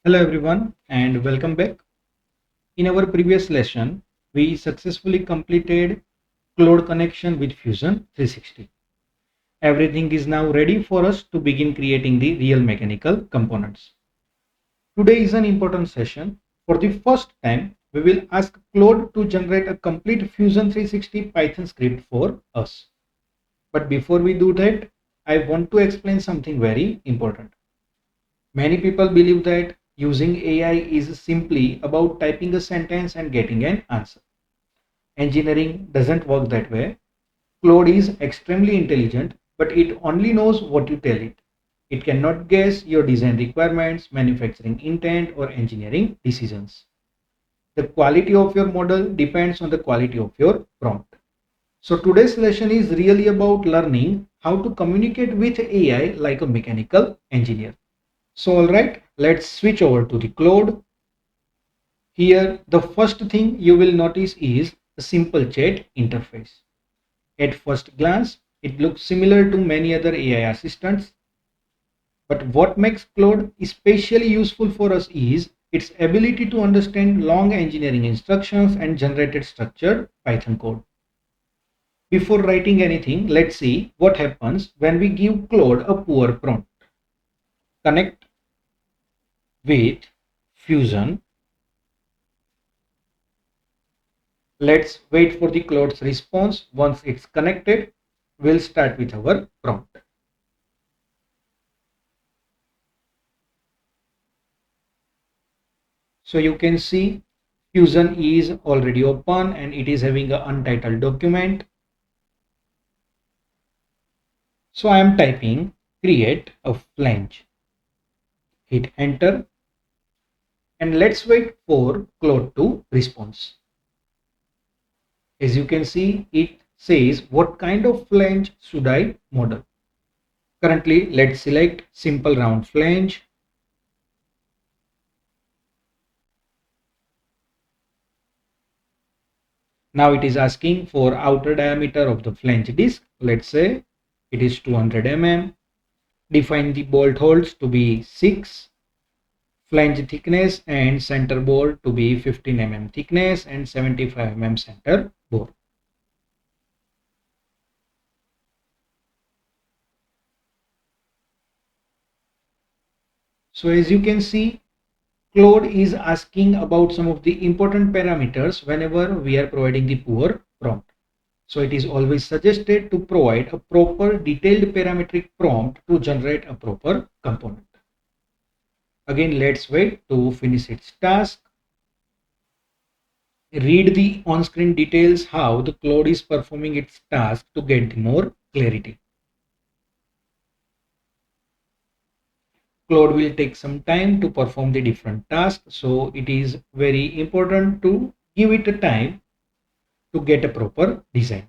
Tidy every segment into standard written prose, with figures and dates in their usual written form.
Hello everyone and welcome back. In our previous lesson, we successfully completed Claude connection with Fusion 360. Everything is now ready for us to begin creating the real mechanical components. Today is an important session. For the first time, we will ask Claude to generate a complete Fusion 360 Python script for us. But before we do that, I want to explain something very important. Many people believe that using AI is simply about typing a sentence and getting an answer. Engineering doesn't work that way. Claude is extremely intelligent, but it only knows what you tell it. It cannot guess your design requirements, manufacturing intent, or engineering decisions. The quality of your model depends on the quality of your prompt. So today's lesson is really about learning how to communicate with AI like a mechanical engineer. So alright, let's switch over to the Claude. Here, the first thing you will notice is a simple chat interface. At first glance, it looks similar to many other AI assistants. But what makes Claude especially useful for us is its ability to understand long engineering instructions and generated structured Python code. Before writing anything, let's see what happens when we give Claude a poor prompt. Connect with Fusion. Let's wait for the Claude's response. Once it's connected, we'll start with our prompt. So you can see Fusion is already open and it is having an untitled document. So I am typing create a flange. Hit enter and let's wait for Claude to response. As you can see, it says what kind of flange should I model. Currently, let's select simple round flange. Now it is asking for outer diameter of the flange disc. Let's say it is 200 mm. Define the bolt holes to be 6. Flange thickness and center bore to be 15 mm thickness and 75 mm center bore. So as you can see, Claude is asking about some of the important parameters whenever we are providing the poor prompt. So it is always suggested to provide a proper detailed parametric prompt to generate a proper component. Again, let's wait to finish its task. Read the on-screen details how the Claude is performing its task to get more clarity. Claude will take some time to perform the different tasks, so it is very important to give it a time to get a proper design.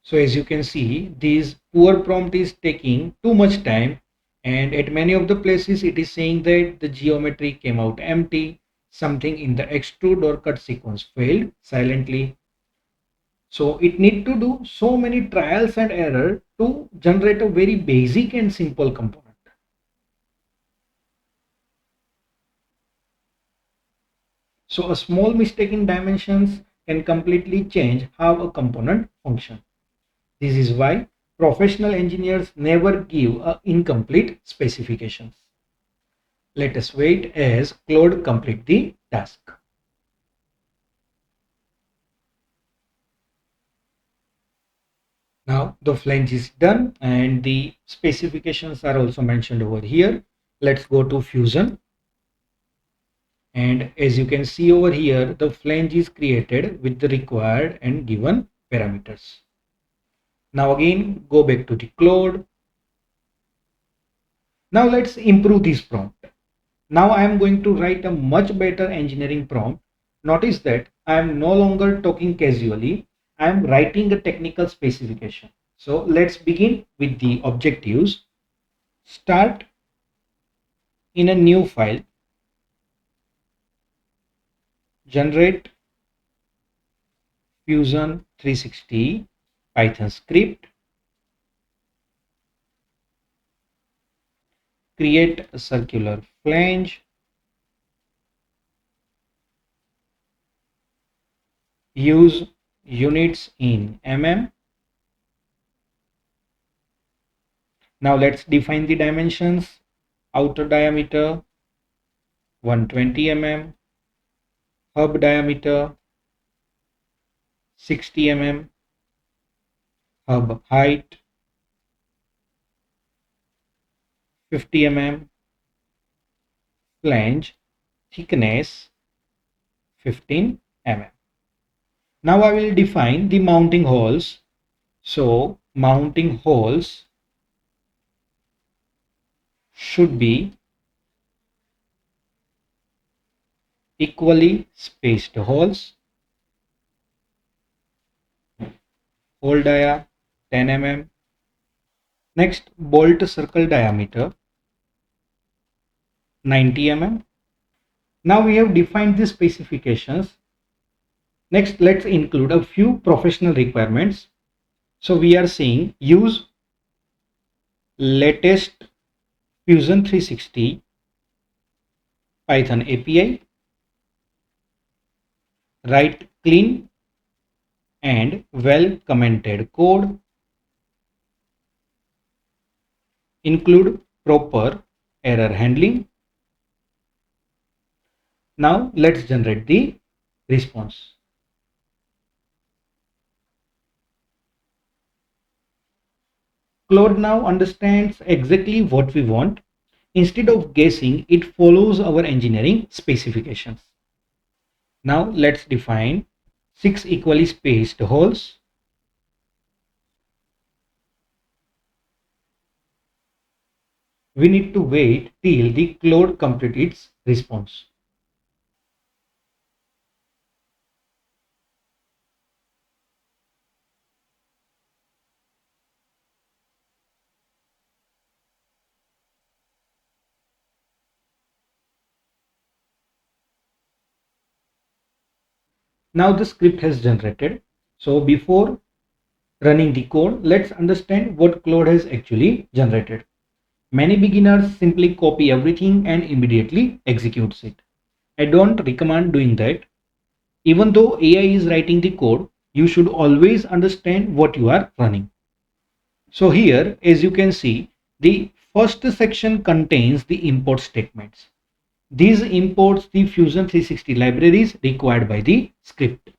So as you can see, this poor prompt is taking too much time, and at many of the places it is saying that the geometry came out empty, something in the extrude or cut sequence failed silently. So it need to do so many trials and error to generate a very basic and simple component. So a small mistake in dimensions can completely change how a component functions. This is why professional engineers never give incomplete specifications. Let us wait as Claude complete the task. Now the flange is done and the specifications are also mentioned over here. Let's go to Fusion. And as you can see over here, the flange is created with the required and given parameters. Now again, go back to the Claude. Now let's improve this prompt. Now I am going to write a much better engineering prompt. Notice that I am no longer talking casually. I am writing a technical specification. So let's begin with the objectives. Start in a new file. Generate Fusion 360 Python script. create a circular flange, use units in mm. Now let's define the dimensions. Outer diameter 120 mm, hub diameter 60 mm, hub height 50 mm, flange thickness 15 mm. Now I will define the mounting holes. So mounting holes should be equally spaced holes. Hole dia 10 mm. Next, bolt circle diameter 90 mm. Now we have defined the specifications. Next, let's include a few professional requirements. So we are saying use latest Fusion 360 Python API, write clean and well commented code, include proper error handling. Now let's generate the response. Claude now understands exactly what we want. Instead of guessing, it follows our engineering specifications. Now let's define 6 equally spaced holes. We need to wait till the Claude completes its response. Now the script has generated. So before running the code, let's understand what Claude has actually generated. Many beginners simply copy everything and immediately executes it. I don't recommend doing that. Even though AI is writing the code, you should always understand what you are running. So here, as you can see, the first section contains the import statements. These imports the Fusion 360 libraries required by the script.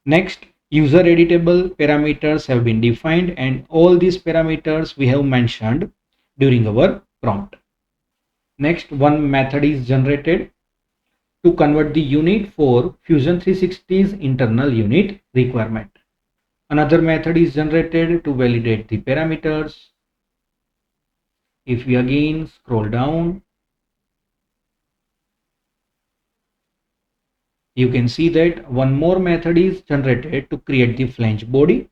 Next, user editable parameters have been defined, and all these parameters we have mentioned during our prompt. Next, one method is generated to convert the unit for Fusion 360's internal unit requirement. Another method is generated to validate the parameters. If we again scroll down, you can see that one more method is generated to create the flange body,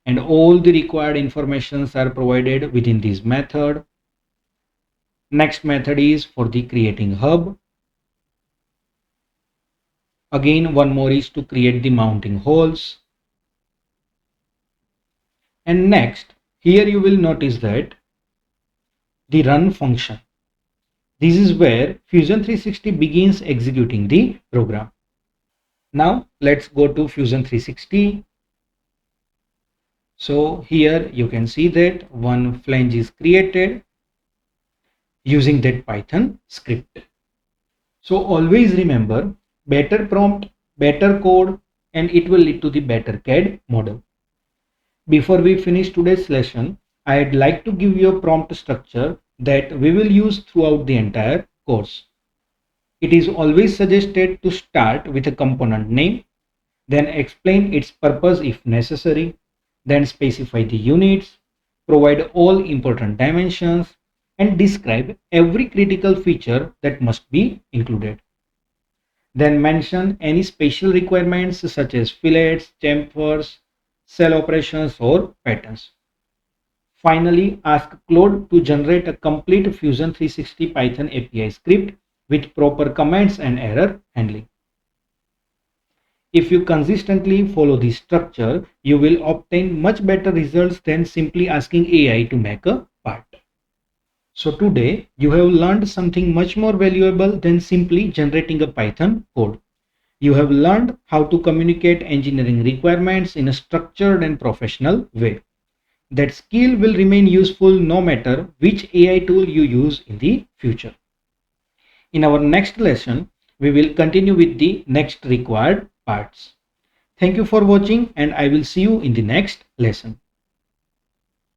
and all the required informations are provided within this method. Next method is for the creating hub. Again, one more is to create the mounting holes. And next, here you will notice that the run function. This is where Fusion 360 begins executing the program. Now let's go to Fusion 360. So here you can see that one flange is created using that Python script. So always remember, better prompt, better code, and it will lead to the better CAD model. Before we finish today's lesson, I'd like to give you a prompt structure that we will use throughout the entire course. It is always suggested to start with a component name, then explain its purpose if necessary, then specify the units, provide all important dimensions, and describe every critical feature that must be included. Then mention any special requirements such as fillets, chamfers, cell operations, or patterns. Finally, ask Claude to generate a complete Fusion 360 Python API script with proper commands and error handling. If you consistently follow this structure, you will obtain much better results than simply asking AI to make a part. So today you have learned something much more valuable than simply generating a Python code. You have learned how to communicate engineering requirements in a structured and professional way. That skill will remain useful no matter which AI tool you use in the future. In our next lesson, we will continue with the next required parts. Thank you for watching, and I will see you in the next lesson.